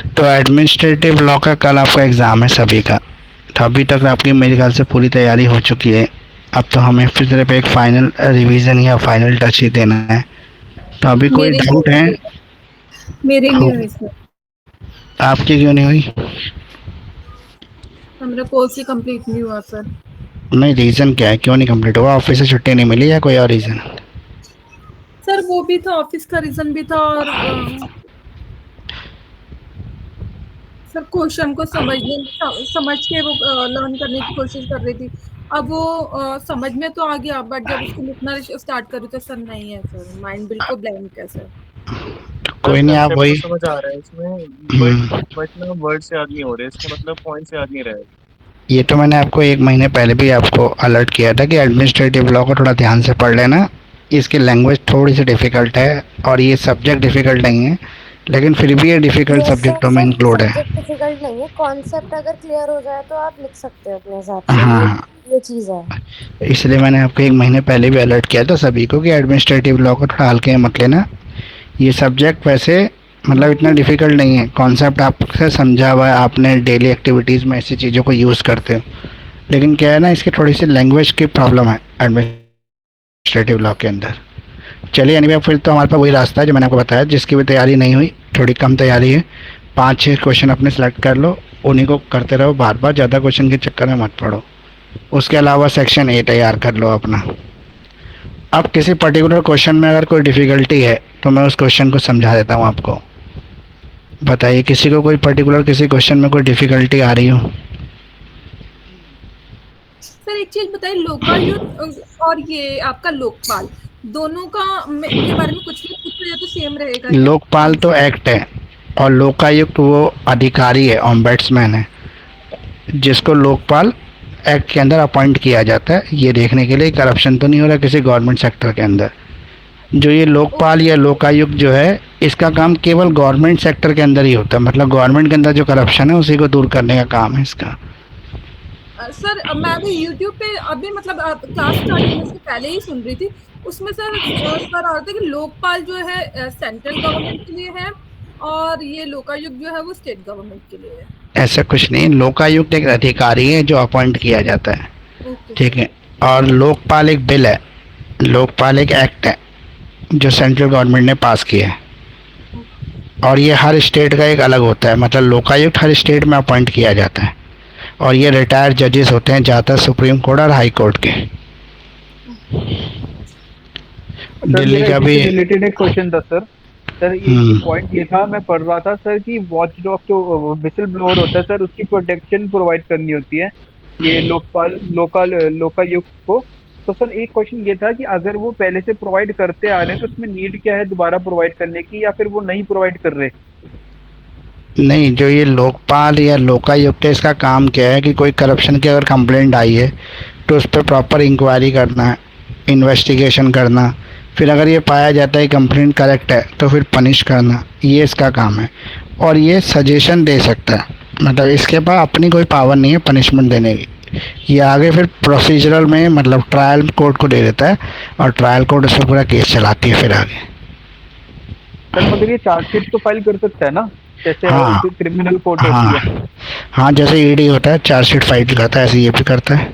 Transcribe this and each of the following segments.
तो administrative law का कल आपका एग्ज़ाम है सभी का। तो अभी तक आपकी मेरे ख्याल से पूरी तैयारी हो चुकी है। अब तो हमें फिर सिर्फ एक फाइनल रिवीजन या फाइनल टच ही देना है। तो अभी कोई मेरी डाउट है? मेरी हो, नहीं हुई सर। आपकी क्यों नहीं हुई? मेरा कोर्स ही कंप्लीट नहीं हुआ सर। नहीं, रीज़न क्या है, क्यों नहीं कंप्लीट हुआ? ऑफिस से छुट्टी नहीं मिली या कोई और रीज़न? सर वो भी था, ऑफिस का रीजन भी था, और सर क्वेश्चन को समझ के वो लर्न करने की कोशिश कर रही थी। अब वो समझ में तो आ गया, बट जब उसको लिखना स्टार्ट करूँ तो सर नहीं है सर, माइंड बिल्कुल ब्लैंक है सर। तो सर कोई नहीं, आप कंसेप्ट तो वही। समझ आ रहा है इसमें, हम्म, बट ना वर्ड से याद नहीं हो रहे इसके, मतलब पॉइंट से याद नहीं रहे। ये तो मैंने आपको एक महीने पहले भी आपको अलर्ट किया था कि एडमिनिस्ट्रेटिव लॉ को थोड़ा ध्यान से पढ़ लेना। इसकी लैंग्वेज थोड़ी सी डिफ़िकल्ट है और ये सब्जेक्ट डिफ़िकल्ट नहीं है, लेकिन फिर भी ये डिफ़िकल्ट यस सर, सब्जेक्टों में सर इंक्लूड है। सब्जेक्ट डिफिकल्ट नहीं है, कॉन्सेप्ट अगर क्लियर हो जाए तो आप लिख सकते हो अपने हिसाब से। हाँ, ये चीज़ है। इसलिए मैंने आपको एक महीने पहले भी अलर्ट किया था सभी को कि एडमिनिस्ट्रेटिव लॉ को थोड़ा हल्के में मत लेना। ये सब्जेक्ट वैसे मतलब इतना डिफ़िकल्ट नहीं है, कॉन्सेप्ट आपसे समझा हुआ है, आपने डेली एक्टिविटीज़ में ऐसी चीज़ों को यूज़ करते हो। लेकिन क्या है ना, इसकी थोड़ी सी लैंग्वेज की प्रॉब्लम है एडमिनिस्ट्रेटिव लॉ के अंदर। चलिए एनीवे, फिर तो हमारे पास वही रास्ता है जो मैंने आपको बताया, जिसकी भी तैयारी नहीं हुई, थोड़ी कम तैयारी है, 5-6 क्वेश्चन अपने सेलेक्ट कर लो, उन्हीं को करते रहो बार बार, ज़्यादा क्वेश्चन के चक्कर में मत पड़ो। उसके अलावा सेक्शन ए तैयार कर लो अपना। अब किसी पर्टिकुलर क्वेश्चन में अगर कोई डिफ़िकल्टी है तो मैं उस क्वेश्चन को समझा देता हूँ आपको। बताइए, किसी को कोई पर्टिकुलर किसी क्वेश्चन में कोई डिफ़िकल्टी आ रही हो? सर एक चीज बताइए, लोकायुक्त और ये आपका लोकपाल, दोनों के बारे में कुछ भी पूछो, या तो सेम रहेगा क्या लोकपाल तो कॉन्सेप्ट? एक्ट है और लोकायुक्त वो अधिकारी है, ऑम्बड्समैन है, जिसको लोकपाल एक्ट के अंदर अपॉइंट किया जाता है ये देखने के लिए करप्शन तो नहीं हो रहा किसी गवर्नमेंट सेक्टर के अंदर। जो ये लोकपाल या लोकायुक्त जो है, इसका काम केवल गवर्नमेंट सेक्टर के अंदर ही होता है, मतलब गवर्नमेंट के अंदर जो करप्शन है उसी को दूर करने का काम है इसका। सर मैं अभी यूट्यूब पे अभी मतलब क्लास स्टार्ट होने से पहले ही सुन रही थी, उसमें सर आ रहा था कि लोकपाल जो है सेंट्रल गवर्नमेंट के लिए है, और ये लोकायुक्त जो है वो स्टेट गवर्नमेंट के लिए है। ऐसा कुछ नहीं, लोकायुक्त एक अधिकारी है जो अपॉइंट किया जाता है, ओके ठीक सर। है। और लोकपाल एक बिल है, लोकपाल एक एक्ट है जो सेंट्रल गवर्नमेंट ने पास किया है। और ये हर स्टेट का एक अलग होता है, मतलब लोकायुक्त हर स्टेट में अपॉइंट किया जाता है, और ये रिटायर्ड जजेस होते हैं ज़्यादातर सुप्रीम कोर्ट और हाई कोर्ट के। सर दिल्ली मेरा का इसी भी। से रिलेटेड एक क्वेश्चन था सर। सर एक हम्म, पॉइंट ये था, मैं पढ़ रहा था सर कि वॉच डॉग जो विसल ब्लोअर होता है सर, उसकी प्रोटेक्शन प्रोवाइड करनी होती है ये लोकपाल लोकायुक्त को। तो सर एक क्वेश्चन ये था कि अगर वो पहले से प्रोवाइड करते आ रहे हैं तो उसमें नीड क्या है दोबारा प्रोवाइड करने की, या फिर वो नहीं प्रोवाइड कर रहे? नहीं, जो ये लोकपाल या लोकायुक्त है, इसका काम क्या है कि कोई करप्शन की अगर कंप्लेंट आई है तो उस पर प्रॉपर इंक्वायरी करना, इन्वेस्टिगेशन करना, फिर अगर ये पाया जाता है कंप्लेंट करेक्ट है तो फिर पनिश करना, ये इसका काम है। और ये सजेशन दे सकता है, मतलब इसके पास अपनी कोई पावर नहीं है पनिशमेंट देने की। ये आगे फिर प्रोसीजरल में मतलब ट्रायल कोर्ट को दे देता है, और ट्रायल कोर्ट उस पर पूरा केस चलाती है फिर आगे। सर मगर ये चार्जशीट तो फाइल कर सकता है ना, जैसे हाँ, क्रिमिनल कोर्ट होती है? हाँ, हाँ, जैसे ईडी होता है चार्जशीट फाइल करता है, ऐसे ये भी करता है,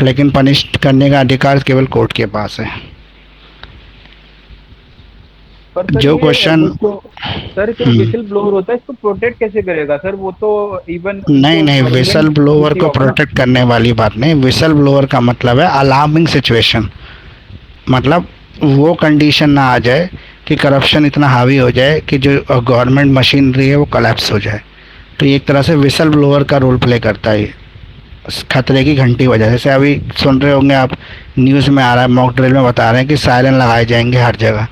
लेकिन पनिश करने का अधिकार केवल कोर्ट के पास है। पर सर जो ये क्वेश्चन। जो सर जो विसल ब्लोअर होता है इसको प्रोटेक्ट कैसे करेगा सर? वो तो इवन नहीं, उनको नहीं, विसल गवर्नमेंट ब्लोअर देती को होगा ना। प्रोटेक्ट करने वाली बात नहीं। विसल ब्लोअर का मतलब है अलार्मिंग सिचुएशन, मतलब वो कंडीशन ना आ जाए कि करप्शन इतना हावी हो जाए कि जो गवर्नमेंट मशीनरी है वो कोलैप्स हो जाए। तो ये एक तरह से विसल ब्लोअर का रोल प्ले करता है ये, खतरे की घंटी बजा, जैसे अभी सुन रहे होंगे आप, न्यूज़ में आ रहा है, मॉक ड्रिल में बता रहे हैं कि सायरन लगाए जाएंगे हर जगह।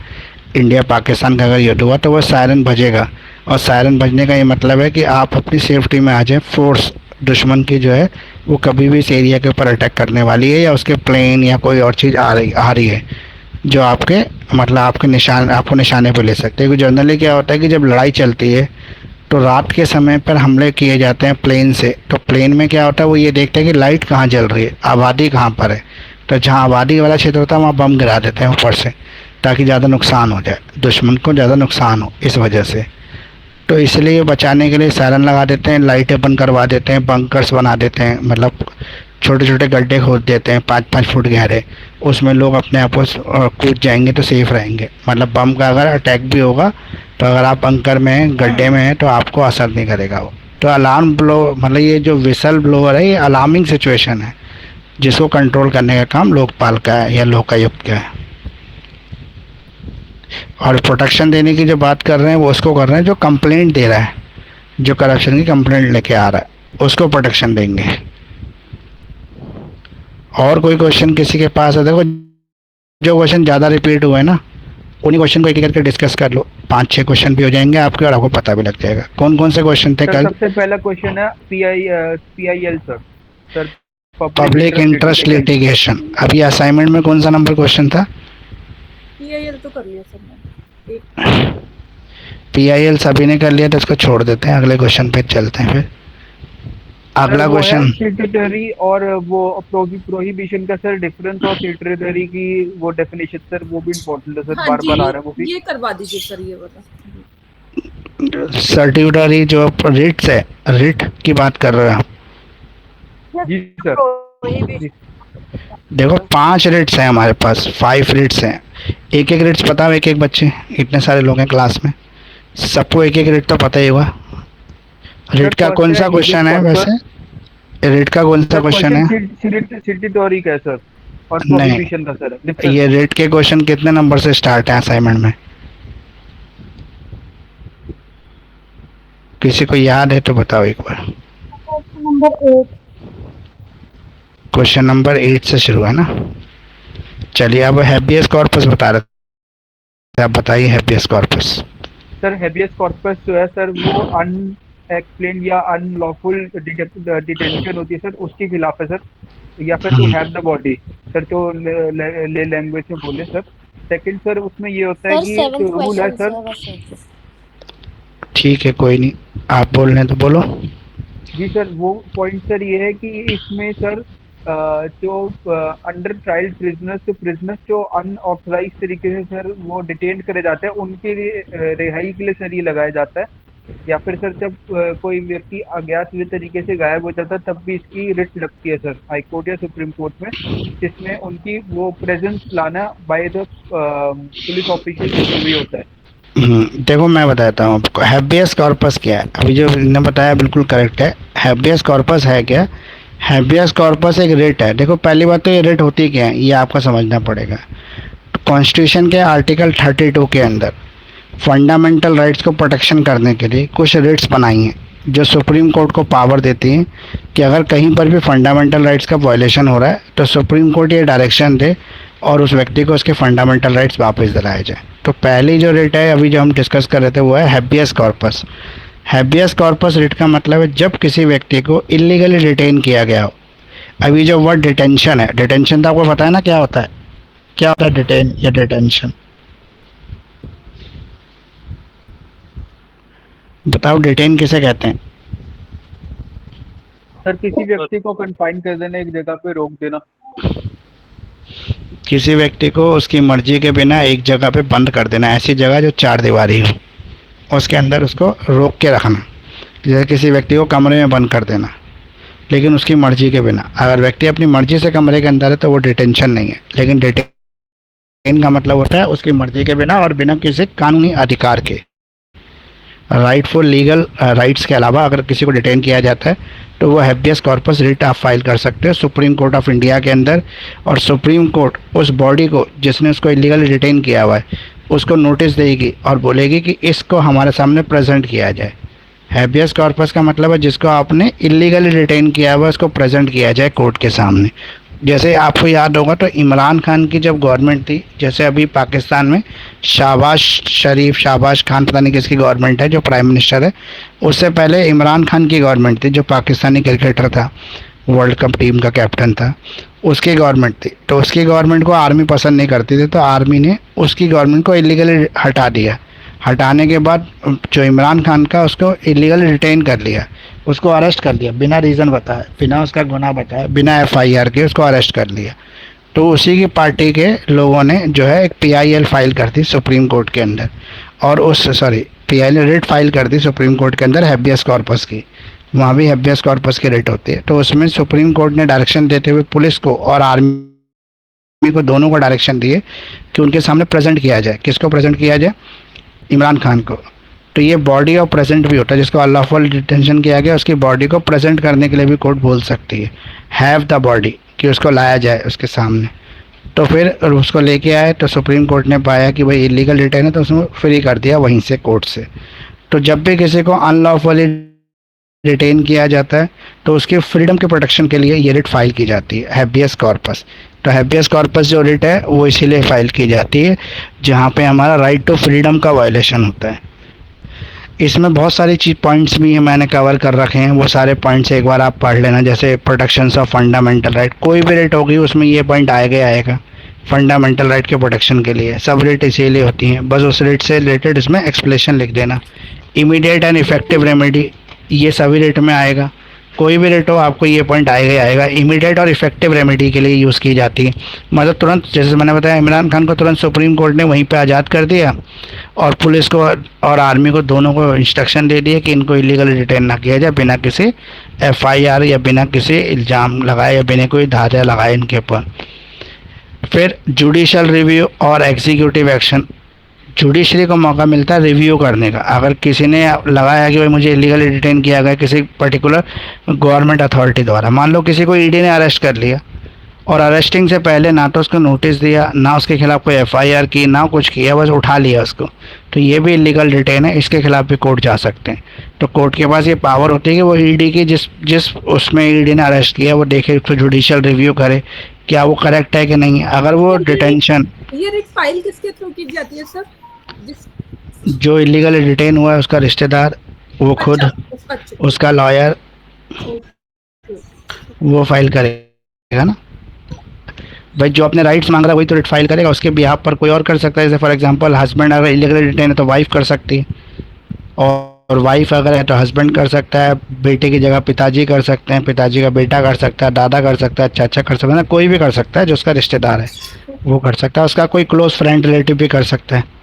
इंडिया पाकिस्तान का अगर युद्ध हुआ तो वो सायरन बजेगा, और सायरन बजने का ये मतलब है कि आप अपनी सेफ्टी में आ जाए। फोर्स दुश्मन की जो है वो कभी भी इस एरिया के ऊपर अटैक करने वाली है, या उसके प्लेन या कोई और चीज़ आ रही है जो आपके मतलब आपको निशाने पर ले सकते हैं। क्योंकि जनरली क्या होता है कि जब लड़ाई चलती है तो रात के समय पर हमले किए जाते हैं प्लेन से। तो प्लेन में क्या होता है, वो ये देखते हैं कि लाइट कहाँ जल रही है, आबादी कहाँ पर है। तो जहाँ आबादी वाला क्षेत्र होता है वहाँ बम गिरा देते हैं ऊपर से, ताकि ज़्यादा नुकसान हो जाए, दुश्मन को ज़्यादा नुकसान हो इस वजह से। तो इसलिए बचाने के लिए सायरन लगा देते हैं, लाइटें बंद करवा देते हैं, बंकर्स बना देते हैं, मतलब छोटे छोटे गड्ढे खोद देते हैं 5-5 फुट गहरे, उसमें लोग अपने आप को कूद जाएंगे तो सेफ रहेंगे। मतलब बम का अगर अटैक भी होगा तो अगर आप बंकर में हैं, गड्ढे में हैं, तो आपको असर नहीं करेगा वो। तो अलार्म ब्लो मतलब ये जो विसल ब्लोअर है ये अलार्मिंग सिचुएशन है, जिसको कंट्रोल करने का काम लोकपाल का है या लोकायुक्त का है। और प्रोटेक्शन देने की जो बात कर रहे हैं वो उसको कर रहे हैं जो कंप्लेंट दे रहा है, जो करप्शन की कंप्लेंट लेके आ रहा है उसको प्रोटेक्शन देंगे। और कोई क्वेश्चन किसी के पास है? देखो जो क्वेश्चन ज़्यादा रिपीट हुए हैं ना, उन्हीं क्वेश्चन को एक एक करके डिस्कस कर लो, 5-6 क्वेश्चन भी हो जाएंगे आपके और आपको पता भी लग जाएगा कौन कौन से क्वेश्चन थे कल। सबसे पहला क्वेश्चन है PIL sir public interest litigation. अभी असाइनमेंट में कौन सा नंबर क्वेश्चन था? PIL तो कर लिया सर मैंने। PIL सभी ने कर लिया तो इसको छोड़ देते हैं, अगले क्वेश्चन पे चलते हैं। फिर अगला क्वेश्चन स्टैट्यूटरी और वो प्रोहिबिशन का सर डिफरेंस और स्टैट्यूटरी की वो डेफिनेशन सर वो भी इम्पोर्टेंट है सर, हाँ बार जी, बार आ रहा है वो भी। ये करवा दीजिए सर, ये वाला। स्टैट्यूटरी जो रिट्स है, रिट की बात कर रहे हो आप? जी सर। देखो 5 रिट्स हैं हमारे पास, 5 रिट्स हैं। एक एक रिट्स पता है एक एक बच्चे, इतने सारे लोग हैं क्लास में, सबको एक एक रिट तो पता ही होगा। रिट का कौन सा क्वेश्चन है वैसे? रिट का कौन सा क्वेश्चन है? स्टैट्यूटरी का है सर और नहीं, प्रोहिबिशन का सर। ये रिट के क्वेश्चन कितने नंबर से स्टार्ट है असाइनमेंट में? किसी को याद है तो बताओ एक बार। क्वेश्चन नंबर 8 से शुरू है ना। चलिए अब हैबियस कॉर्पस बता रहे थे, आप बताइए habeas corpus. Sir habeas corpus जो है सर वो अनएक्सप्लेन्ड या अनलॉफुल डिटेंशन होती है सर, उसके खिलाफ है सर, या फिर to have the body sir, तो ले लैंग्वेज में बोले सर। सेकंड सर उसमें ये होता है कि रूल है सर। ठीक है कोई नहीं, आप बोल रहे हैं तो बोलो। जी सर, वो पॉइंट सर ये है कि इसमें सर जो अंडर ट्रायल प्रिजनर्स जो अनऑथराइज तरीके से सर वो डिटेन करे जाते हैं, उनके लिए रिहाई के लिए सर ये लगाया जाता है। या फिर सर जब कोई व्यक्ति अज्ञात तरीके से गायब हो जाता है तब भी इसकी रिट लगती है सर हाई कोर्ट या सुप्रीम कोर्ट में, जिसमें उनकी वो प्रेजेंस लाना बाय द पुलिस ऑफिशियल जरूरी होता है। देखो मैं बताता हूँ आपको हैबियस कॉर्पस क्या है। अभी जो इन्होंने बताया बिल्कुल करेक्ट है। हैबियस कॉर्पस है क्या? हैबियस कॉर्पस एक रिट है। देखो पहली बात तो ये रिट होती क्या है ये आपको समझना पड़ेगा। कॉन्स्टिट्यूशन के आर्टिकल 32 के अंदर फंडामेंटल राइट्स को प्रोटेक्शन करने के लिए कुछ रिट्स बनाई हैं जो सुप्रीम कोर्ट को पावर देती हैं कि अगर कहीं पर भी फंडामेंटल राइट्स का वायलेशन हो रहा है तो सुप्रीम कोर्ट ये डायरेक्शन दे और उस व्यक्ति को उसके फंडामेंटल राइट्स वापस दिलाए जाए। तो पहली जो रिट है अभी जो हम डिस्कस कर रहे थे वो है habeas corpus. Habeas corpus writ का मतलब है जब किसी व्यक्ति को इलीगली डिटेन किया गया हो। अभी जो वर्ड डिटेंशन है, डिटेंशन तो आपको पता है ना क्या होता है? क्या होता है डिटेन या डिटेंशन? बताओ डिटेन किसे कहते हैं? सर किसी व्यक्ति को कन्फाइन कर देना, एक जगह पे रोक देना। किसी व्यक्ति को उसकी मर्जी के बिना एक जगह पे बंद कर देना, ऐसी जगह जो 4 दीवारी हो, उसके अंदर उसको रोक के रखना। जैसे किसी व्यक्ति को कमरे में बंद कर देना लेकिन उसकी मर्जी के बिना। अगर व्यक्ति अपनी मर्जी से कमरे के अंदर है तो वो डिटेंशन नहीं है, लेकिन डिटेन का मतलब होता है उसकी मर्जी के बिना और बिना किसी कानूनी अधिकार के। राइटफुल लीगल राइट्स के अलावा अगर किसी को डिटेन किया जाता है तो वो हैबियस कॉर्पस रिट आप फाइल कर सकते हो सुप्रीम कोर्ट ऑफ इंडिया के अंदर। और सुप्रीम कोर्ट उस बॉडी को जिसने उसको इलीगली डिटेन किया हुआ है उसको नोटिस देगी और बोलेगी कि इसको हमारे सामने प्रेजेंट किया जाए। हैबियस कॉर्पस का मतलब है जिसको आपने इलीगली डिटेन किया हुआ है उसको प्रेजेंट किया जाए कोर्ट के सामने। जैसे आपको याद होगा तो इमरान खान की जब गवर्नमेंट थी, जैसे अभी पाकिस्तान में शाहबाज खान पता नहीं किसकी गवर्नमेंट है जो प्राइम मिनिस्टर है, उससे पहले इमरान खान की गवर्नमेंट थी जो पाकिस्तानी क्रिकेटर था, वर्ल्ड कप टीम का कैप्टन था, उसकी गवर्नमेंट थी। तो उसकी गवर्नमेंट को आर्मी पसंद नहीं करती थी तो आर्मी ने उसकी गवर्नमेंट को इलीगली हटा दिया। हटाने के बाद जो इमरान खान का उसको इलीगली डिटेन कर लिया, उसको अरेस्ट कर लिया बिना रीज़न बताए, बिना उसका गुनाह बताए, बिना FIR के उसको अरेस्ट कर लिया। तो उसी की पार्टी के लोगों ने जो है एक PIL फाइल कर दी सुप्रीम कोर्ट के अंदर, और उस सॉरी PIL ने रिट फाइल कर दी सुप्रीम कोर्ट के अंदर हैबियस कॉर्पस की। वहाँ भी हैबियस कॉर्पस की रिट होती है। तो उसमें सुप्रीम कोर्ट ने डायरेक्शन देते हुए पुलिस को और आर्मी को, दोनों को डायरेक्शन दिए कि उनके सामने प्रेजेंट किया जाए। किसको प्रेजेंट किया जाए? इमरान खान को। तो ये बॉडी ऑफ प्रेजेंट भी होता है, जिसको अनलॉफुल डिटेंशन किया गया उसकी बॉडी को प्रेजेंट करने के लिए भी कोर्ट बोल सकती है, हैव द बॉडी, कि उसको लाया जाए उसके सामने। तो फिर उसको लेके आए तो सुप्रीम कोर्ट ने पाया कि भाई इलीगल डिटेन है, तो उसको फ्री कर दिया वहीं से कोर्ट से। तो जब भी किसी को अनलॉफुली डिटेन किया जाता है तो उसकी फ्रीडम के प्रोटेक्शन के लिए ये रिट फाइल की जाती है, हैबियस कॉर्पस। तो हैबियस कॉर्पस जो रिट है वो इसीलिए फाइल की जाती है जहाँ पे हमारा राइट टू फ्रीडम का वायलेशन होता है। इसमें बहुत सारी चीज पॉइंट्स भी मैंने कवर कर रखे हैं, वो सारे पॉइंट्स एक बार आप पढ़ लेना। जैसे प्रोटेक्शंस ऑफ फंडामेंटल राइट, कोई भी रेट होगी उसमें ये पॉइंट आएगा फंडामेंटल राइट के प्रोटेक्शन के लिए। सब रेट इसीलिए होती हैं, बस उस रेट से रिलेटेड इसमें एक्सप्लेनेशन लिख देना। इमीडिएट एंड इफेक्टिव रेमेडी, ये सभी रेट में आएगा। कोई भी रेट हो आपको ये पॉइंट आएगा। इमीडिएट और इफेक्टिव रेमेडी के लिए यूज़ की जाती है, मतलब तुरंत, जैसे मैंने बताया इमरान खान को तुरंत सुप्रीम कोर्ट ने वहीं पे आज़ाद कर दिया, और पुलिस को और आर्मी को दोनों को इंस्ट्रक्शन दे दिया कि इनको इलीगल डिटेन ना किया जाए बिना किसी FIR या बिना किसी इल्ज़ाम लगाए या बिना कोई धारा लगाए इनके ऊपर। फिर जुडिशल रिव्यू और एग्जीक्यूटिव एक्शन, जुडिशरी को मौका मिलता है रिव्यू करने का। अगर किसी ने लगाया कि भाई मुझे इलीगली डिटेन किया गया किसी पर्टिकुलर गवर्नमेंट अथॉरिटी द्वारा, मान लो किसी को ED ने अरेस्ट कर लिया और अरेस्टिंग से पहले ना तो उसको नोटिस दिया, ना उसके खिलाफ कोई FIR की, ना कुछ किया, बस उठा लिया उसको, तो ये भी इलीगल डिटेन है, इसके खिलाफ भी कोर्ट जा सकते हैं। तो कोर्ट के पास ये पावर होती है कि वो ED की जिस उसमें ED ने अरेस्ट किया वो देखे, उसको जुडिशियल रिव्यू करे क्या वो करेक्ट है कि नहीं है। अगर वो डिटेंशन, ये रिट फाइल किसके थ्रू की जाती है सर? जो इलीगली डिटेन हुआ है उसका रिश्तेदार, वो खुद, उसका लॉयर, वो फाइल करेगा ना। भाई जो अपने राइट्स मांग रहा है वही तो रिट फाइल करेगा, उसके बिहाफ पर कोई और कर सकता है। जैसे फॉर एग्जांपल हस्बैंड अगर इलीगली डिटेन है तो वाइफ कर सकती है, और वाइफ अगर है तो हस्बैंड कर सकता है, बेटे की जगह पिताजी कर सकते हैं, पिताजी का बेटा कर सकता है, दादा कर सकता है, चाचा कर सकता है, कोई भी कर सकता है जो उसका रिश्तेदार है वो कर सकता है, उसका कोई क्लोज फ्रेंड रिलेटिव भी कर सकता है।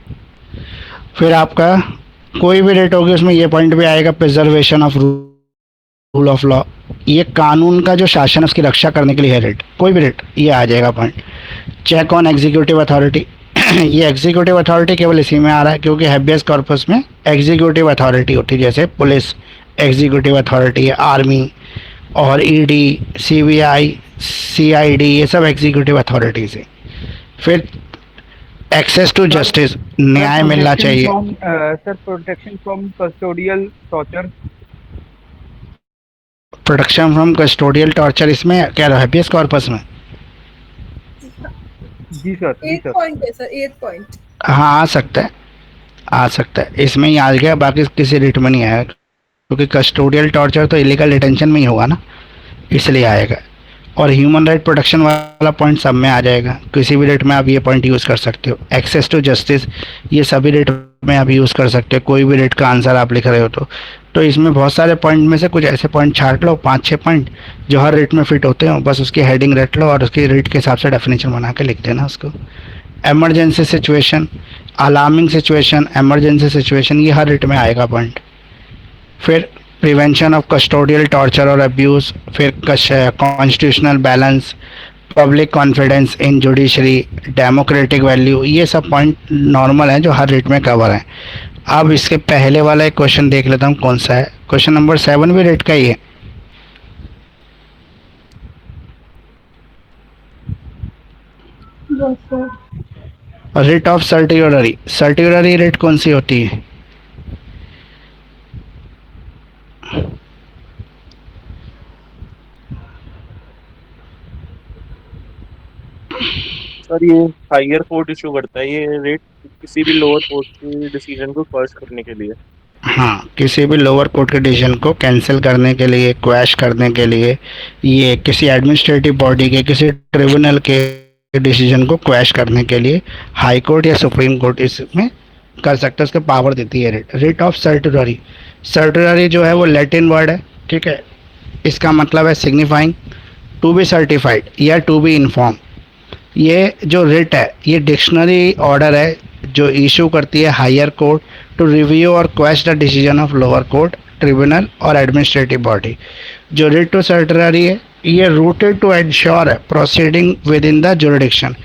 फिर आपका कोई भी रेट होगी उसमें ये पॉइंट भी आएगा, preservation of rule of law, ये कानून का जो शासन है उसकी रक्षा करने के लिए है रेट, कोई भी रेट ये आ जाएगा point. Check on executive authority, ये एग्जीक्यूटिव अथॉरिटी केवल इसी में आ रहा है क्योंकि हैबियस कॉर्पस में एग्जीक्यूटिव अथॉरिटी होती है, जैसे पुलिस एग्जीक्यूटिव अथॉरिटी है, आर्मी और ED, CBI, CID, ये सब एग्जीक्यूटिव अथॉरिटीज है। फिर एक्सेस टू जस्टिस, न्याय मिलना चाहिए। Sir protection from custodial torture, protection from custodial torture इसमें क्या रहा हैबियस कॉर्पस में? जी सर, 8 पॉइंट है सर, 8 पॉइंट। हाँ आ सकता है इसमें ही आ गया, बाकी किसी रिट में नहीं आएगा क्योंकि कस्टोडियल टॉर्चर तो इलीगल डिटेंशन में ही होगा ना, इसलिए आएगा। और ह्यूमन राइट प्रोटेक्शन वाला पॉइंट सब में आ जाएगा, किसी भी रेट में आप ये पॉइंट यूज़ कर सकते हो। एक्सेस टू जस्टिस, ये सभी रेट में आप यूज़ कर सकते हो, कोई भी रेट का आंसर आप लिख रहे हो तो इसमें बहुत सारे पॉइंट में से कुछ ऐसे पॉइंट छाट लो, 5-6 पॉइंट जो हर रेट में फिट होते हो, बस उसकी हेडिंग रट लो और उसकी रेट के हिसाब से डेफिनेशन बना के लिख देना उसको। Emergency situation, alarming situation, emergency situation, ये हर रेट में आएगा पॉइंट। फिर प्रिवेंशन ऑफ कस्टोडियल टॉर्चर और अब्यूज़, फिर constitutional balance, public confidence in judiciary, democratic value, ये सब पॉइंट नॉर्मल हैं जो हर रेट में कवर हैं। अब इसके पहले वाला एक क्वेश्चन देख लेता हूँ कौन सा है। क्वेश्चन नंबर 7 भी रेट का ही है। रिट ऑफ सर्टियोररी, सर्टियोररी रेट कौन सी होती है? सर ये हायर कोर्ट इशू करता है ये रेट किसी भी लोअर कोर्ट के डिसीजन को क्वैश करने के लिए। हाँ, किसी भी लोअर कोर्ट के डिसीजन को कैंसिल करने के लिए, क्वैश करने के लिए, ये किसी एडमिनिस्ट्रेटिव बॉडी के, किसी ट्रिब्यूनल के डिसीजन को क्वैश करने के लिए हाई कोर्ट या सुप्रीम कोर्ट इसमें कर सकता है, उसको पावर देती है रेट। रेट ऑफ सर्टियोररी, सर्टियोररी जो है वो लैटिन वर्ड है, ठीक है, इसका मतलब है सिग्निफाइंग टू बी सर्टिफाइड या टू बी इन्फॉर्म। ये जो रिट है ये डिक्शनरी ऑर्डर है जो इशू करती है हायर कोर्ट टू रिव्यू और question the decision of lower court, tribunal और एडमिनिस्ट्रेटिव बॉडी। जो रिट टू सर्टनरी है ये rooted to ensure proceeding within the jurisdiction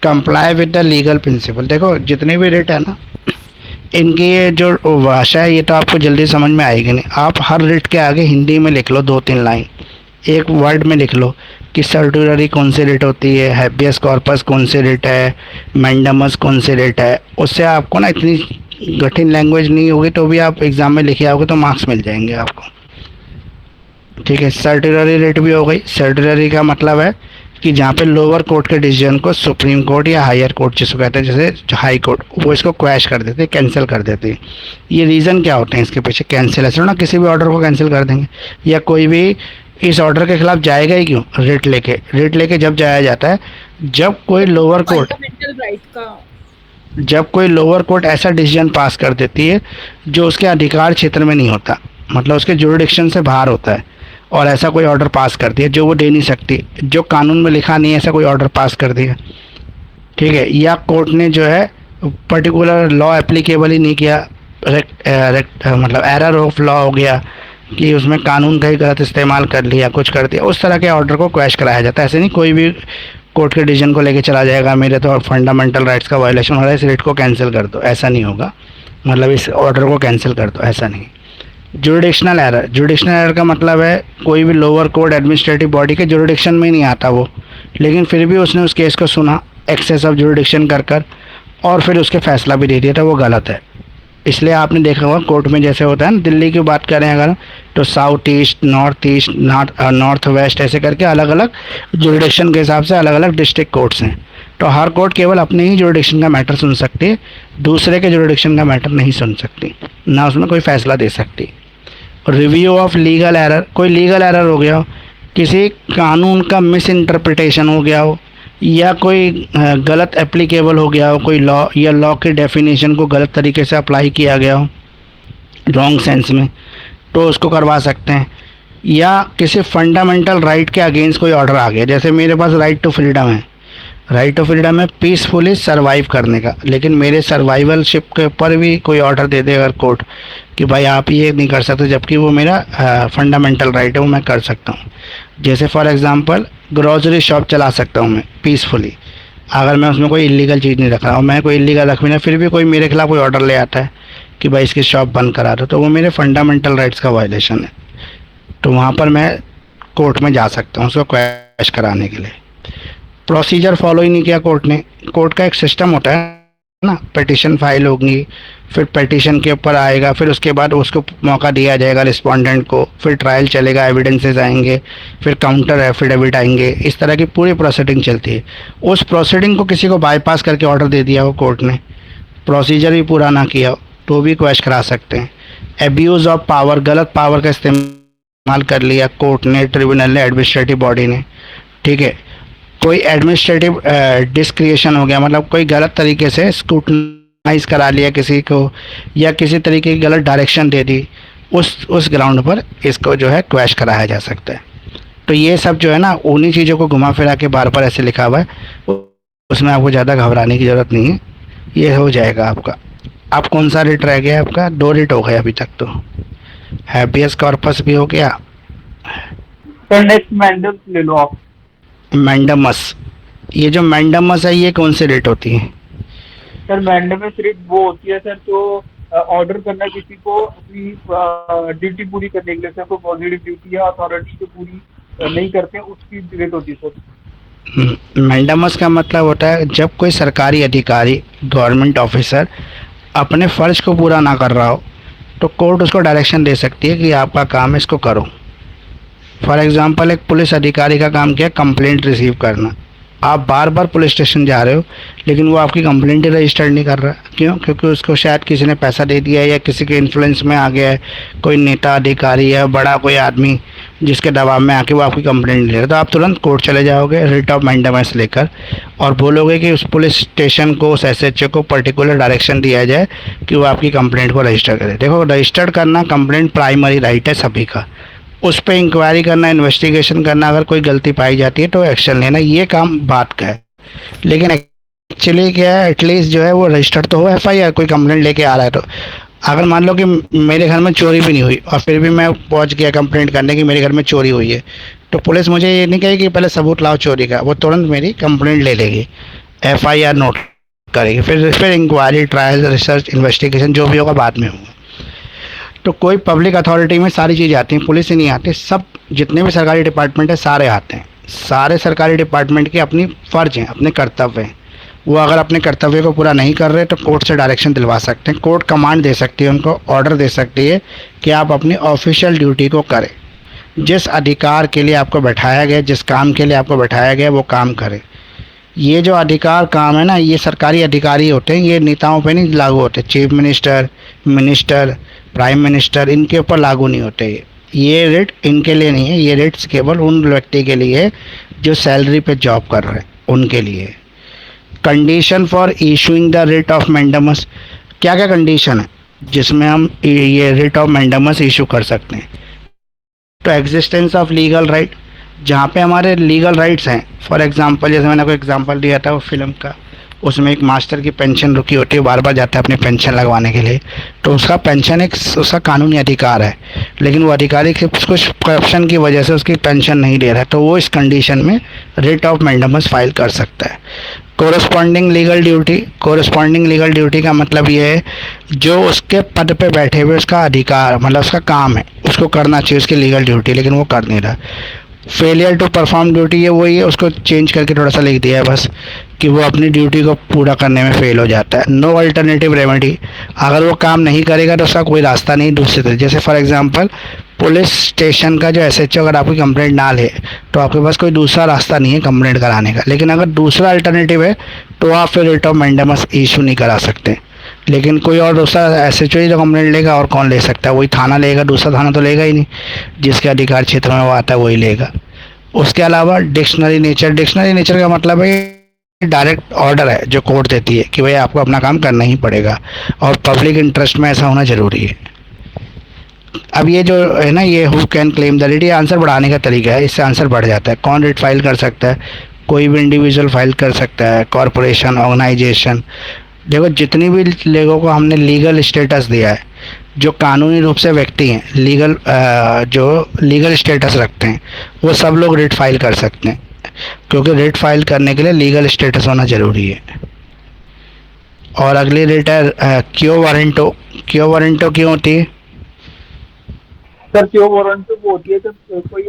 comply with the legal principle. देखो जितने भी रिट है ना, इनकी ये जो भाषा है ये तो आपको जल्दी समझ में आएगी नहीं। आप हर रिट के आगे हिंदी में लिख लो 2-3 लाइन, एक वर्ड में लिख लो कि सर्टुलरी कौन सी रिट होती है, हैबियस कॉर्पस कौन सी रिट है, मैंडमस कौन सी रिट है। उससे आपको ना इतनी कठिन लैंग्वेज नहीं होगी तो भी आप एग्ज़ाम में लिखे आओगे तो मार्क्स मिल जाएंगे आपको। ठीक है, सर्टुलरी रिट भी हो गई। सर्टुलरी का मतलब है कि जहाँ पे लोअर कोर्ट के डिसीजन को सुप्रीम कोर्ट या हायर कोर्ट जिसको कहते हैं, जैसे हाई कोर्ट, वो इसको क्वैश कर देते हैं, कैंसिल कर देते हैं। ये रीज़न क्या होते हैं इसके पीछे? कैंसिल, ऐसे ना किसी भी ऑर्डर को कैंसिल कर देंगे या कोई भी इस ऑर्डर के खिलाफ जाएगा ही क्यों? रिट लेके जब जाया जाता है जब कोई लोअर कोर्ट ऐसा डिसीजन पास कर देती है जो उसके अधिकार क्षेत्र में नहीं होता, मतलब उसके जुरिडिक्शन से बाहर होता है, और ऐसा कोई ऑर्डर पास कर दिया जो वो दे नहीं सकती, जो कानून में लिखा नहीं है, ऐसा कोई ऑर्डर पास कर दिया, ठीक है, या कोर्ट ने जो है पर्टिकुलर लॉ एप्लीकेबल ही नहीं किया, मतलब एरर ऑफ लॉ हो गया कि उसमें कानून का ही गलत इस्तेमाल कर लिया, कुछ कर दिया, उस तरह के ऑर्डर को क्वैश कराया जाता है। ऐसे नहीं कोई भी कोर्ट के डिसीजन को लेके चला जाएगा मेरे तो फंडामेंटल राइट्स का वायलेशन हो रहा है इस रेट को कैंसिल कर दो, ऐसा नहीं होगा, मतलब इस ऑर्डर को कैंसिल कर दो, ऐसा नहीं। जुरिडिक्शनल एरर का मतलब है कोई भी लोअर कोर्ट एडमिनिस्ट्रेटिव बॉडी के जुरिडिक्शन में ही नहीं आता वो, लेकिन फिर भी उसने उस केस को सुना एक्सेस ऑफ जुरिडिक्शन कर और फिर उसके फैसला भी दे दिया था, वो गलत है। इसलिए आपने देखा होगा कोर्ट में जैसे होता है ना, दिल्ली की बात करें अगर तो साउथ ईस्ट, नॉर्थ वेस्ट ऐसे करके अलग अलग जुरिडिक्शन के हिसाब से अलग अलग डिस्ट्रिक्ट कोर्ट्स हैं। तो हर कोर्ट केवल अपने ही जुरिडिक्शन का मैटर सुन सकती है, दूसरे के जुरिडिक्शन का मैटर नहीं सुन सकती, ना उसमें कोई फैसला दे सकती। रिव्यू ऑफ लीगल एरर, कोई लीगल एरर हो गया हो, किसी कानून का मिस इंटरप्रिटेशन हो गया हो, या कोई गलत एप्लीकेबल हो गया हो कोई लॉ, या लॉ के डेफिनेशन को गलत तरीके से अप्लाई किया गया हो रॉन्ग सेंस में, तो उसको करवा सकते हैं। या किसी फंडामेंटल राइट के अगेंस्ट कोई ऑर्डर आ गया, जैसे मेरे पास राइट टू फ्रीडम है, राइट टू फ्रीडम है पीसफुली सर्वाइव करने का, लेकिन मेरे सर्वाइवलशिप के ऊपर भी कोई ऑर्डर दे दे अगर कोर्ट कि भाई आप ये नहीं कर सकते, जबकि वो मेरा फंडामेंटल राइट है, वो मैं कर सकता हूँ। जैसे फॉर एग्जांपल ग्रोसरी शॉप चला सकता हूँ मैं पीसफुली, अगर मैं उसमें कोई इलीगल चीज़ नहीं रख रहा हूँ, मैं कोई इलीगल रख भी नहीं, फिर भी कोई मेरे खिलाफ कोई ऑर्डर ले आता है कि भाई इसकी शॉप बंद करा दो, तो वो मेरे फंडामेंटल राइट्स का वायलेशन है, तो वहाँ पर मैं कोर्ट में जा सकता हूँ उसको क्वैश कराने के लिए। प्रोसीजर फॉलो ही नहीं किया कोर्ट ने, कोर्ट का एक सिस्टम होता है ना, पिटीशन फाइल होगी, फिर पिटीशन के ऊपर आएगा, फिर उसके बाद उसको मौका दिया जाएगा रिस्पोंडेंट को, फिर ट्रायल चलेगा, एविडेंसेस आएंगे, फिर काउंटर एफिडेविट आएंगे, इस तरह की पूरी प्रोसीडिंग चलती है। उस प्रोसीडिंग को किसी को बाईपास करके ऑर्डर दे दिया हो कोर्ट ने, प्रोसीजर भी पूरा ना किया हो, तो भी क्वैश करा सकते हैं। एब्यूज़ ऑफ पावर, गलत पावर का इस्तेमाल कर लिया कोर्ट ने, ट्रिब्यूनल ने, एडमिनिस्ट्रेटिव बॉडी ने, ठीक है, कोई एडमिनिस्ट्रेटिव डिस्क्रिएशन हो गया, मतलब कोई गलत तरीके से स्क्रूटनाइज करा लिया किसी को, या किसी तरीके की गलत डायरेक्शन दे दी, उस ग्राउंड पर इसको जो है क्वैश कराया जा सकता है। तो ये सब जो है ना उन्हीं चीज़ों को घुमा फिरा के बार बार ऐसे लिखा हुआ है, उसमें आपको ज़्यादा घबराने की ज़रूरत नहीं है, ये हो जाएगा आपका। अब कौन सा रिट रह गया आपका? 2 रिट हो गए अभी तक, तो हैबियस कॉर्पस भी हो गया। सर नेक्स्ट मैंडम ले लो आप। मैंडमस, ये जो मैंडमस है ये कौन सी रिट होती है? सर मैंडमस रिट वो होती है सर जो ऑर्डर करना किसी को अपनी ड्यूटी पूरी करने के लिए, सर को पॉजिटिव ड्यूटी या अथॉरिटी को पूरी नहीं करते हैं, उसकी रिट होती है सर। मैंडमस का मतलब होता है जब कोई सरकारी अधिकारी, गवर्नमेंट ऑफिसर अपने फ़र्ज को पूरा ना कर रहा हो, तो कोर्ट उसको डायरेक्शन दे सकती है कि आपका काम है इसको करो। फॉर एग्ज़ाम्पल एक पुलिस अधिकारी का काम क्या है? कंप्लेंट रिसीव करना। आप बार बार पुलिस स्टेशन जा रहे हो लेकिन वो आपकी कंप्लेंट ही रजिस्टर नहीं कर रहा, क्यों? क्योंकि उसको शायद किसी ने पैसा दे दिया है या किसी के इन्फ्लुएंस में आ गया है, कोई नेता अधिकारी है, बड़ा कोई आदमी जिसके दबाव में आके वो आपकी कंप्लेंट ले रहा है, तो आप तुरंत कोर्ट चले जाओगे रिट ऑफ मैंडमस लेकर और बोलोगे कि उस पुलिस स्टेशन को, उस SHO को पर्टिकुलर डायरेक्शन दिया जाए कि वो आपकी कंप्लेंट को रजिस्टर करे। देखो, रजिस्टर्ड करना कंप्लेंट प्राइमरी राइट है सभी का, उस पर इंक्वायरी करना, इन्वेस्टिगेशन करना, अगर कोई गलती पाई जाती है तो एक्शन लेना, ये काम बात का है। लेकिन एक्चुअली क्या है, एटलीस्ट जो है वो रजिस्टर्ड तो हो एफआईआर, कोई कंप्लेंट लेके आ रहा है तो। अगर मान लो कि मेरे घर में चोरी भी नहीं हुई और फिर भी मैं पहुंच गया कंप्लेंट करने की मेरे घर में चोरी हुई है, तो पुलिस मुझे ये नहीं कहेगी पहले सबूत लाओ चोरी का, वो तुरंत मेरी कंप्लेंट ले लेगी, एफआईआर नोट करेगी, फिर इंक्वायरी, ट्रायल, रिसर्च, इन्वेस्टिगेशन जो भी होगा बाद में होगा। तो कोई पब्लिक अथॉरिटी में सारी चीज़ें आती हैं, पुलिस ही नहीं आती, सब जितने भी सरकारी डिपार्टमेंट है सारे आते हैं। सारे सरकारी डिपार्टमेंट के अपनी फ़र्ज हैं, अपने कर्तव्य हैं। वो अगर अपने कर्तव्य को पूरा नहीं कर रहे तो कोर्ट से डायरेक्शन दिलवा सकते हैं, कोर्ट कमांड दे सकती है, उनको ऑर्डर दे सकती है कि आप अपनी ऑफिशियल ड्यूटी को करें। जिस अधिकार के लिए आपको बैठाया गया, जिस काम के लिए आपको बैठाया गया, वो काम करें। ये जो अधिकार काम है ना, ये सरकारी अधिकारी होते हैं, ये नेताओं पे नहीं लागू होते। Chief minister, minister, prime minister, इनके ऊपर लागू नहीं होते। ये रेट इनके लिए नहीं है, ये रेट्स केवल उन व्यक्ति के लिए है जो सैलरी पे जॉब कर रहे हैं, उनके लिए। Condition for issuing the writ of mandamus, क्या क्या कंडीशन है जिसमें हम ये रिट ऑफ मैंडेमस इशू कर सकते हैं? तो एग्जिस्टेंस ऑफ लीगल राइट, जहाँ पे हमारे लीगल राइट्स हैं। फॉर एग्जांपल, जैसे मैंने कोई एग्जांपल दिया था वो फिल्म का, उसमें एक मास्टर की पेंशन रुकी होती है, बार बार जाता है अपनी पेंशन लगवाने के लिए, तो उसका पेंशन एक उसका कानूनी अधिकार है, लेकिन वो अधिकारी कुछ करप्शन की वजह से उसकी पेंशन नहीं दे रहा है, तो वो इस कंडीशन में रिट ऑफ मैंडेमस फाइल कर सकता है। Corresponding legal duty, corresponding legal duty का मतलब ये है जो उसके पद पे बैठे हुए उसका अधिकार, मतलब उसका काम है, उसको करना चाहिए उसकी लीगल ड्यूटी, लेकिन वो कर नहीं रहा। फेलियर टू परफॉर्म ड्यूटी, ये वही है, उसको चेंज करके थोड़ा सा लिख दिया है बस कि वो अपनी ड्यूटी को पूरा करने में फेल हो जाता है। नो अल्टरनेटिव रेमेडी, अगर वो काम नहीं करेगा तो उसका कोई रास्ता नहीं दूसरे तरीके। जैसे फॉर एग्जांपल पुलिस स्टेशन का जो एसएचओ अगर आपकी कंप्लेंट ना ले तो आपके पास कोई दूसरा रास्ता नहीं है कंप्लेंट कराने का, लेकिन अगर दूसरा अल्टरनेटिव है तो आप फिर रिट ऑफ मैंडेमस इशू नहीं करा सकते। लेकिन कोई और दूसरा एसएचओ ही तो कंप्लेंट लेगा, और कौन ले सकता है? वही थाना लेगा, दूसरा थाना तो लेगा ही नहीं, जिसके अधिकार क्षेत्र में वो आता है वही लेगा। उसके अलावा डिक्शनरी नेचर, डिक्शनरी नेचर का मतलब है डायरेक्ट ऑर्डर है जो कोर्ट देती है कि भाई आपको अपना काम करना ही पड़ेगा, और पब्लिक इंटरेस्ट में ऐसा होना ज़रूरी है। अब ये जो है ना, ये who can claim the writ, ये आंसर बढ़ाने का तरीका है, इससे आंसर बढ़ जाता है। कौन रिट फाइल कर सकता है? कोई भी इंडिविजुअल फाइल कर सकता है, कॉरपोरेशन, ऑर्गेनाइजेशन। देखो जितनी भी लोगों को हमने लीगल स्टेटस दिया है, जो कानूनी रूप से व्यक्ति हैं, लीगल जो लीगल स्टेटस रखते हैं, वो सब लोग रिट फाइल कर सकते हैं, क्योंकि रिट फाइल करने के लिए लीगल स्टेटस होना ज़रूरी है। और अगली रिट है क्यो वारंटो। क्यो वारंटो क्यों होती है? सर क्यों वारंट वो होती है जब कोई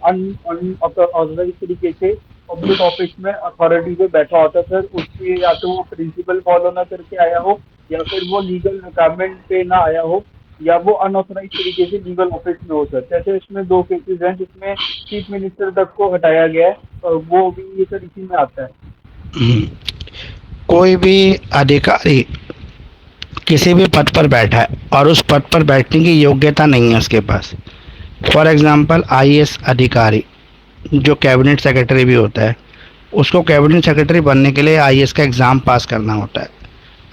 अनऑथराइज तरीके से पब्लिक ऑफिस में अथॉरिटी पे बैठा होता है सर, उसके या तो वो प्रिंसिपल फॉलो ना करके आया हो, या फिर वो लीगल रिक्वायरमेंट पे ना आया हो, या वो अनऑथराइज तरीके से लीगल ऑफिस में हो सर। जैसे इसमें 2 केसेस हैं जिसमें चीफ मिनिस्टर तक को हटाया गया है, और वो भी ये सर इसी में आता है। कोई भी अधिकारी किसी भी पद पर बैठा है और उस पद पर बैठने की योग्यता नहीं है उसके पास। फॉर एग्जांपल आईएएस अधिकारी जो कैबिनेट सेक्रेटरी भी होता है, उसको कैबिनेट सेक्रेटरी बनने के लिए आईएएस का एग्ज़ाम पास करना होता है।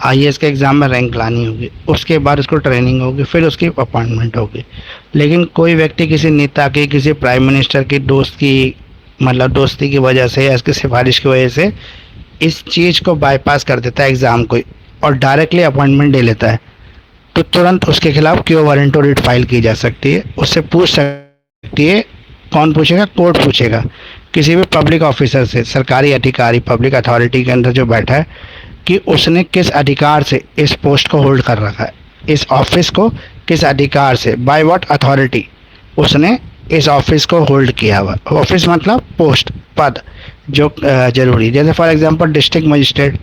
आईएएस के एग्ज़ाम में रैंक लानी होगी, उसके बाद उसको ट्रेनिंग होगी, फिर उसकी अपॉइंटमेंट होगी। लेकिन कोई व्यक्ति किसी नेता की, किसी प्राइम मिनिस्टर की दोस्त की, मतलब दोस्ती की वजह से या उसकी सिफारिश की वजह से इस चीज़ को बाईपास कर देता है एग्ज़ाम को, और डायरेक्टली अपॉइंटमेंट ले लेता है, तो तुरंत उसके खिलाफ क्यों वारंटो रिट फाइल की जा सकती है। उससे पूछ सकती है, कौन पूछेगा? कोर्ट पूछेगा किसी भी पब्लिक ऑफिसर से, सरकारी अधिकारी, पब्लिक अथॉरिटी के अंदर जो बैठा है, कि उसने किस अधिकार से इस पोस्ट को होल्ड कर रखा है, इस ऑफिस को किस अधिकार से, बाय व्हाट अथॉरिटी उसने इस ऑफिस को होल्ड किया हुआ। ऑफिस मतलब पोस्ट, पद जो जरूरी, जैसे for example district magistrate,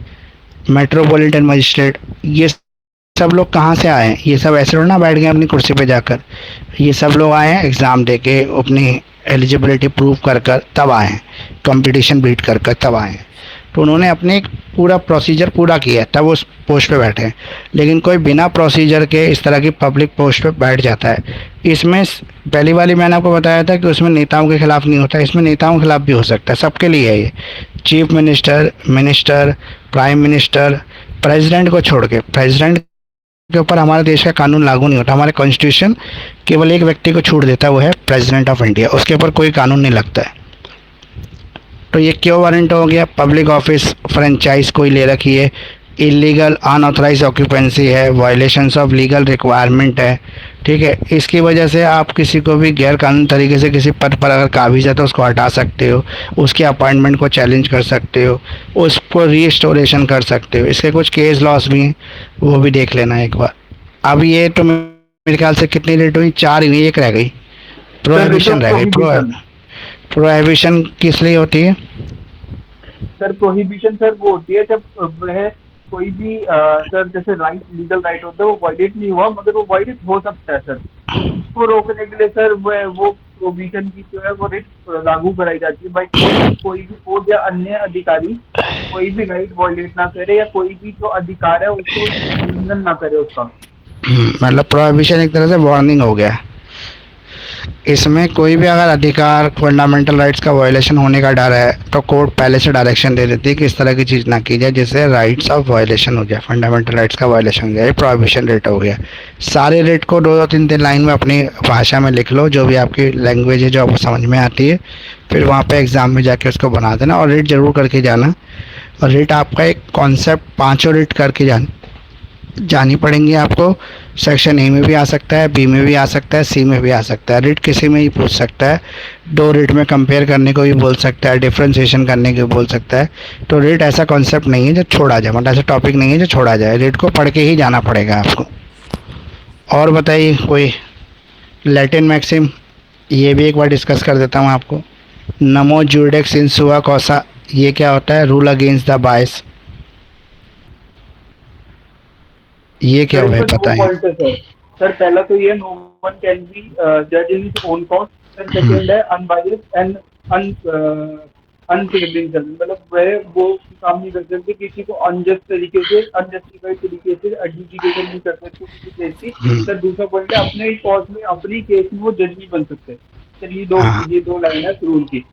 metropolitan magistrate, ये सब लोग कहाँ से आए हैं? ये सब ऐसे ना बैठ गए अपनी कुर्सी पे जाकर, ये सब लोग आए हैं एग्ज़ाम दे के, अपनी एलिजिबिलिटी प्रूव कर कर तब आए हैं, कंपटीशन बीट कर कर तब आए हैं। तो उन्होंने अपने पूरा प्रोसीजर पूरा किया है, तब उस पोस्ट पे बैठे हैं। लेकिन कोई बिना प्रोसीजर के इस तरह की पब्लिक पोस्ट पे बैठ जाता है, इसमें पहली वाली मैंने आपको बताया था कि उसमें नेताओं के खिलाफ नहीं होता, इसमें नेताओं के खिलाफ भी हो सकता है, सबके लिए है ये। Chief minister, minister, prime minister, president को छोड़ के, प्रेसिडेंट के ऊपर हमारे देश का कानून लागू नहीं होता। हमारे कॉन्स्टिट्यूशन केवल एक व्यक्ति को छूट देता है, वो है प्रेसिडेंट ऑफ इंडिया, उसके ऊपर कोई कानून नहीं लगता है। तो ये क्यों वारंट हो गया? पब्लिक ऑफिस फ्रेंचाइज कोई ले रखी है, इलीगल अनऑथराइज ऑक्यूपेंसी है, वायलेशंस ऑफ लीगल रिक्वायरमेंट है, ठीक है। इसकी वजह से आप किसी को भी गैर कानूनी तरीके से किसी पद पर अगर काबिज है तो उसको हटा सकते हो, उसके अपॉइंटमेंट को चैलेंज कर सकते हो, उसको रीस्टोरेशन कर सकते हो। इसके कुछ केस लॉस भी हैं, वो भी देख लेना एक बार। अब ये तो मेरे ख्याल से कितनी रेट हुई? 4 ही हुई, एक रह गई, प्रोहिबिशन रह गई। प्रोहिबिशन किस लिए होती है? सर प्रोहिबिशन सर वो होती है जब वह कोई भी सर जैसे राइट, लीगल राइट होता है वो वायलेट नहीं हुआ मगर वो वायलेट हो सकता है सर, उसको रोकने के लिए सर वो प्रोविजन की जो है वो रिट लागू कराई जाती है भाई। कोई भी कोर्ट या अन्य अधिकारी कोई भी राइट वायलेट ना करे या कोई भी जो अधिकार है उसको उल्लंघन ना करे उसका। मतलब प्रोहिबिशन एक तरह से वार्निंग हो गया। इसमें कोई भी अगर अधिकार, फंडामेंटल राइट्स का वायलेशन होने का डर है तो कोर्ट पहले से डायरेक्शन दे देती है कि इस तरह की चीज़ ना की जाए जिससे राइट्स ऑफ वायलेशन हो जाए, फंडामेंटल राइट्स का वायलेशन हो जाए। प्रोहिबिशन रेट हो गया। सारे रेट को 2-3 लाइन में अपनी भाषा में लिख लो, जो भी आपकी लैंग्वेज है जो आपको समझ में आती है, फिर वहाँ पे एग्ज़ाम में जाके उसको बना देना और रेट ज़रूर करके जाना। और रेट आपका एक कॉन्सेप्ट 5 रेट करके जानी पड़ेंगी आपको। सेक्शन ए में भी आ सकता है, बी में भी आ सकता है, सी में भी आ सकता है। रेट किसी में ही पूछ सकता है, 2 रेट में कंपेयर करने को भी बोल सकता है, डिफ्रेंशिएशन करने को भी बोल सकता है। तो रेट ऐसा कॉन्सेप्ट नहीं है जो छोड़ा जाए, मतलब ऐसा टॉपिक नहीं है जो छोड़ा जाए। रेट को पढ़ के ही जाना पड़ेगा आपको। और बताइए कोई लैटिन मैक्सिम, ये भी एक बार डिस्कस कर देता हूँ आपको। नमो जुडेक्स इन सुआ कॉसा, ये क्या होता है? Rule against the bias. ये क्या है बताइए? सर पहला तो ये नो वन कैन बी जज in his own cause. Sir second है अनबायस्ड एंड अनफेवरिंग जज, मतलब वह वो काम नहीं कर सकते किसी को अनजस्ट तरीके से, अनजस्टिफाइड तरीके से एडजुडिकेशन नहीं कर सकते किसी केस की। सर दूसरा पॉइंट है अपने कॉज में, अपनी केस में वो जज नहीं बन सकते। सर ये दो लाइन है रूल की।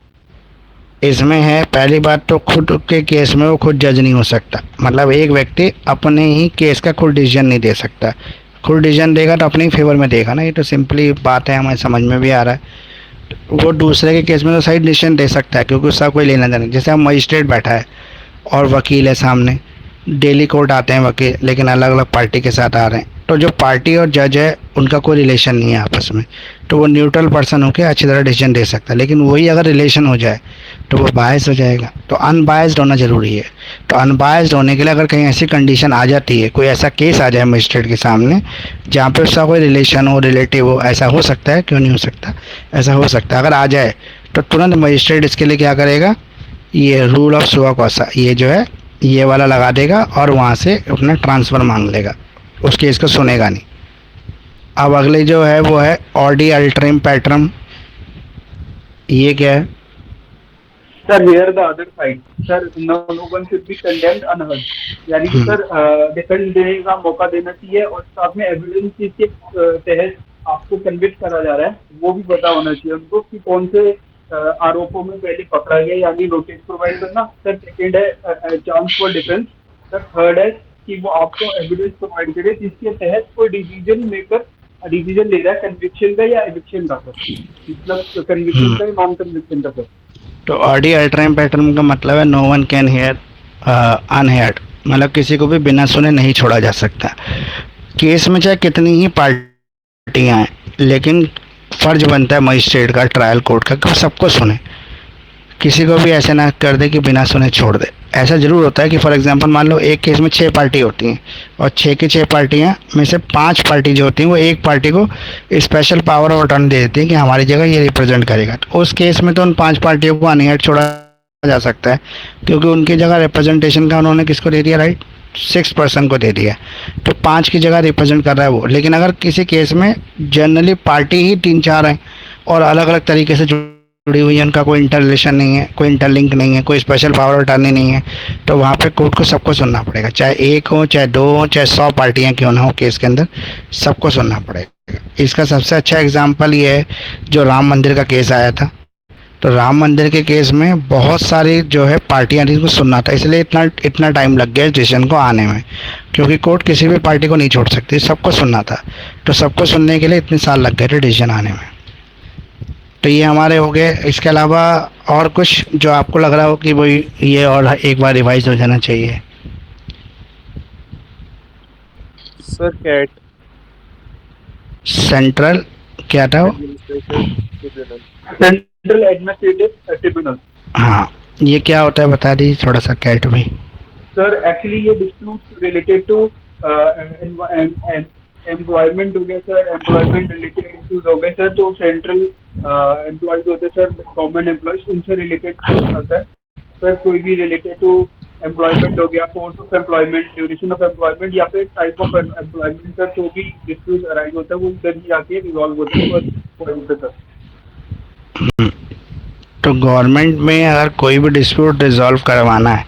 इसमें है पहली बात तो खुद के केस में वो खुद जज नहीं हो सकता, मतलब एक व्यक्ति अपने ही केस का खुद डिसीजन नहीं दे सकता। खुद डिसीजन देगा तो अपने ही फेवर में देगा ना, ये तो सिंपली बात है, हमें समझ में भी आ रहा है। वो दूसरे के केस में तो सही डिसीजन दे सकता है क्योंकि उसका कोई लेना देना। जैसे हम मजिस्ट्रेट बैठा है और वकील है सामने, डेली कोर्ट आते हैं वकील, लेकिन अलग अलग पार्टी के साथ आ रहे हैं, तो जो पार्टी और जज है उनका कोई रिलेशन नहीं है आपस में, तो वो न्यूट्रल पर्सन होकर अच्छी तरह डिसीजन दे सकता है। लेकिन वही अगर रिलेशन हो जाए तो वो बायस हो जाएगा। तो अनबायस्ड होना ज़रूरी है। तो अनबायस्ड होने के लिए अगर कहीं ऐसी कंडीशन आ जाती है, कोई ऐसा केस आ जाए मजिस्ट्रेट के सामने जहाँ पे उसका कोई रिलेशन हो, रिलेटिव हो, ऐसा हो सकता है, क्यों नहीं हो सकता, ऐसा हो सकता है। अगर आ जाए तो तुरंत मजिस्ट्रेट इसके लिए क्या करेगा, ये रूल ऑफ सुआ कॉसा, ये जो है ये वाला लगा देगा और वहाँ से अपना ट्रांसफ़र मांग लेगा, उस केस को सुनेगा नहीं। अब अगले जो है वो है ऑडी अल्ट्रिम पैट्रम, ये क्या है? Sir hear the other side, sir no one should be condemned unheard, यानी कि सर डिफेंस देने का मौका देना चाहिए और साथ में एविडेंस के तहत आपको कन्विक्ट करा जा रहा है वो भी पता होना चाहिए उनको कि कौन से आरोपों में पहले पकड़ा गया, यानी नोटिस प्रोवाइड करना। सर सेकेंड है chance for defence. Sir third है कि वो आपको एविडेंस प्रोवाइड करे जिसके तहत कोई डिसीजन ले रहा है कन्विक्शन का या एविक्शन का, सर मतलब कन्विक्शन का या नॉन कन्विक्शन का। सर तो ऑडी अल्ट्राइम पैटर्न का मतलब है नो वन कैन हियर अनहेयर्ड, मतलब किसी को भी बिना सुने नहीं छोड़ा जा सकता। केस में चाहे कितनी ही पार्टियां हैं, लेकिन फर्ज बनता है मजिस्ट्रेट का, ट्रायल कोर्ट का, कि सबको सुने, किसी को भी ऐसे ना कर दे कि बिना सुने छोड़ दे। ऐसा ज़रूर होता है कि फॉर एग्जांपल मान लो एक केस में 6 पार्टी होती हैं और 6 की 6 पार्टियां में से 5 पार्टी जो होती हैं वो एक पार्टी को स्पेशल पावर ऑफ अटर्नी दे देती हैं कि हमारी जगह ये रिप्रेजेंट करेगा। तो उस केस में तो उन 5 पार्टियों को अनहेयर्ड छोड़ा जा सकता है क्योंकि उनकी जगह रिप्रेजेंटेशन का उन्होंने किसको दे दिया, राइट, 6 पर्सन को दे दिया, तो 5 की जगह रिप्रेजेंट कर रहा है वो। लेकिन अगर किसी केस में जनरली पार्टी ही 3-4 हैं और अलग अलग तरीके से जुड़ी हुई है, उनका कोई इंटर रिलेशन नहीं है, कोई इंटरलिंक नहीं है, कोई स्पेशल पावर अटर्नी नहीं है, तो वहाँ पे कोर्ट को सबको सुनना पड़ेगा, चाहे 1 हो, चाहे 2 हो, चाहे 100 पार्टियाँ क्यों ना हो केस के अंदर, सबको सुनना पड़ेगा। इसका सबसे अच्छा एग्जाम्पल ये है जो राम मंदिर का केस आया था। तो राम मंदिर के केस में बहुत सारी जो है पार्टियां थी, उसको सुनना था, इसलिए इतना टाइम लग गया इस डिसीजन को आने में, क्योंकि कोर्ट किसी भी पार्टी को नहीं छोड़ सकती, सबको सुनना था। तो सबको सुनने के लिए इतने साल लग गए थे डिसीजन आने में। तो ये हमारे हो गए। इसके अलावा और कुछ जो आपको लग रहा हो कि भाई ये और एक बार रिवाइज हो जाना चाहिए? सर कैट सेंट्रल क्या था वो? Administrative tribunal. Central administrative tribunal. हाँ, ये क्या होता है बता दीजिए थोड़ा सा कैट में। सर एक्चुअली ये डिस्प्यूट रिलेटेड टू एम्प्लॉयमेंट हो गया सर, एम्प्लॉयमेंट रिलेटेड इश्यूज हो गए सर, तो सेंट्रल एम्प्लॉयज होते हैं सर, गवर्नमेंट एम्प्लॉयज, उनसे रिलेटेड होता है सर। कोई भी रिलेटेड टू एम्प्लॉयमेंट हो गया, force of employment, duration of employment या फिर टाइप ऑफ एम्प्लॉयमेंट सर, जो भी डिस्प्यूट अराइज होता है वो उधर ही जाके रिजॉल्व होता है पॉइंट पे सर। तो गवर्नमेंट में अगर कोई भी डिस्प्यूट रिजॉल्व करवाना है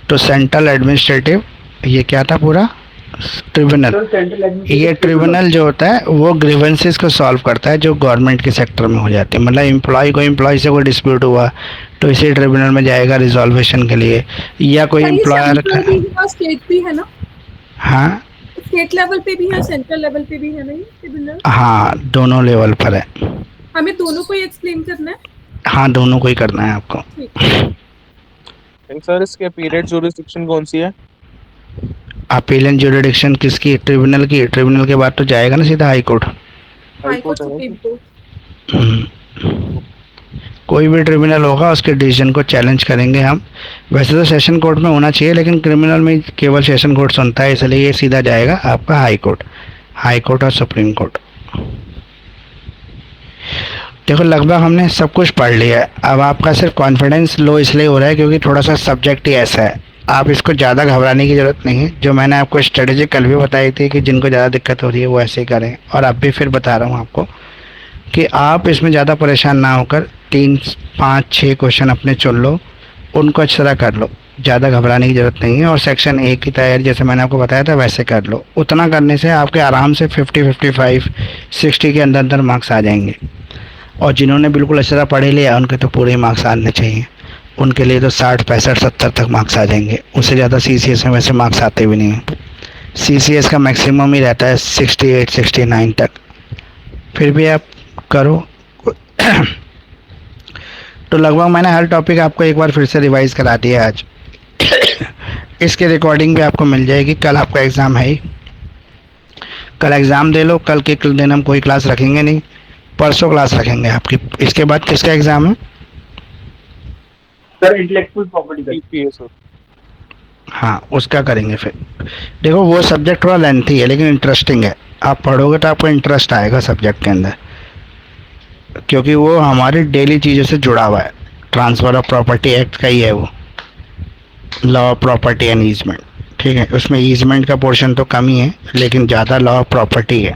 तो सेंट्रल एडमिनिस्ट्रेटिव, ये क्या था पूरा, ट्रिब्यूनल। सर सेंट्रल ये एडमिनिस्ट्रेटिव ट्रिब्यूनल जो होता है वो ग्रीवेंसेस को सॉल्व करता है जो गवर्नमेंट के सेक्टर में हो जाती है। मतलब एम्प्लॉय से कोई डिस्प्यूट हुआ तो इसी ट्रिब्यूनल में जाएगा रिजॉल्वेशन के लिए, या कोई एम्प्लॉयर का। स्टेट भी है ना? हाँ स्टेट लेवल पे भी है, सेंट्रल लेवल पे भी है ना ये ट्रिब्यूनल? हाँ, दोनों लेवल पर है। हमें दोनों को ही एक्सप्लेन करना है? हाँ, दोनों को ही करना है आपको। सर इसके पीरियड जुरिस्डिक्शन कौन सी है? अपील एंड जुरिडिक्शन किसकी? ट्रिब्यूनल की। ट्रिब्यूनल के बाद तो जाएगा ना सीधा high court. High court, supreme court. कोई भी ट्रिब्यूनल होगा उसके डिसीजन को चैलेंज करेंगे हम। वैसे तो सेशन कोर्ट में होना चाहिए लेकिन क्रिमिनल में केवल सेशन कोर्ट सुनता है, इसलिए ये सीधा जाएगा आपका हाई कोर्ट और सुप्रीम कोर्ट। देखो लगभग हमने सब कुछ पढ़ लिया है। अब आपका सिर्फ कॉन्फिडेंस लो इसलिए हो रहा है क्योंकि थोड़ा सा सब्जेक्ट ही ऐसा है। आप इसको ज़्यादा घबराने की ज़रूरत नहीं है। जो मैंने आपको स्ट्रेटेजी कल भी बताई थी कि जिनको ज़्यादा दिक्कत हो रही है वो ऐसे ही करें, और अब भी फिर बता रहा हूँ आपको कि आप इसमें ज़्यादा परेशान ना होकर 3, 5, 6 क्वेश्चन अपने चुन लो, उनको अच्छी तरह कर लो, ज़्यादा घबराने की ज़रूरत नहीं है। और सेक्शन 1 की तैयारी जैसे मैंने आपको बताया था वैसे कर लो। उतना करने से आपके आराम से 50, 55, 60 के अंदर अंदर मार्क्स आ जाएंगे। और जिन्होंने बिल्कुल अच्छी तरह पढ़े लिया उनके तो पूरे मार्क्स आने चाहिए, उनके लिए तो 60, 65, 70 तक मार्क्स आ जाएंगे। उससे ज़्यादा CCS में वैसे मार्क्स आते भी नहीं हैं। CCS का मैक्सिमम ही रहता है 68, 69 तक। फिर भी आप करो। तो लगभग मैंने हर टॉपिक आपको एक बार फिर से रिवाइज करा दिया आज। इसकी रिकॉर्डिंग भी आपको मिल जाएगी। कल आपका एग्ज़ाम है ही, कल एग्ज़ाम दे लो। कल के दिन हम कोई क्लास रखेंगे नहीं, परसों क्लास रखेंगे आपकी। इसके बाद किसका एग्ज़ाम है? सर इंटेलेक्चुअल प्रॉपर्टी का। सर हाँ, उसका करेंगे फिर। देखो वो सब्जेक्ट थोड़ा लेंथी है लेकिन इंटरेस्टिंग है। आप पढ़ोगे तो आपको इंटरेस्ट आएगा सब्जेक्ट के अंदर, क्योंकि वो हमारी डेली चीज़ों से जुड़ा हुआ है। ट्रांसफ़र ऑफ प्रॉपर्टी एक्ट का ही है वो, law of property and easement. ठीक है, उसमें ईजमेंट का पोर्शन तो कम ही है लेकिन ज़्यादा लॉ ऑफ प्रॉपर्टी है।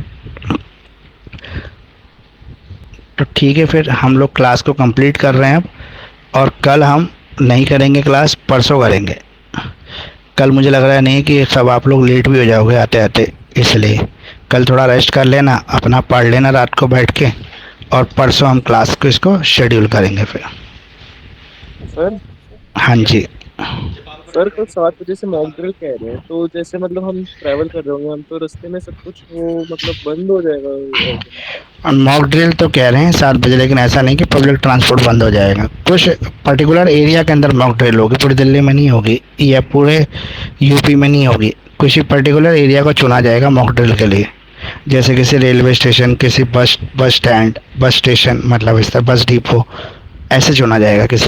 तो ठीक है, फिर हम लोग क्लास को कंप्लीट कर रहे हैं अब, और कल हम नहीं करेंगे क्लास, परसों करेंगे। कल मुझे लग रहा है नहीं कि सब आप लोग लेट भी हो जाओगे आते आते, इसलिए कल थोड़ा रेस्ट कर लेना, अपना पढ़ लेना रात को बैठ के, और परसों हम क्लास को इसको शेड्यूल करेंगे फिर। सर हाँ जी सर कल 7 बजे से मॉक ड्रिल कह रहे हैं, तो जैसे मतलब हम ट्रैवल कर रहे होंगे हम, तो रास्ते में सब कुछ वो मतलब बंद हो जाएगा? मॉक ड्रिल तो कह रहे हैं 7 बजे, लेकिन ऐसा नहीं कि पब्लिक ट्रांसपोर्ट बंद हो जाएगा। कुछ पर्टिकुलर एरिया के अंदर मॉक ड्रिल होगी, पूरी दिल्ली में नहीं होगी या पूरे यूपी में नहीं होगी। किसी पर्टिकुलर एरिया को चुना जाएगा मॉक ड्रिल के लिए, जैसे किसी रेलवे स्टेशन, किसी बस स्टैंड, बस स्टेशन, मतलब इस तरह बस डिपो, ऐसे चुना जाएगा किसी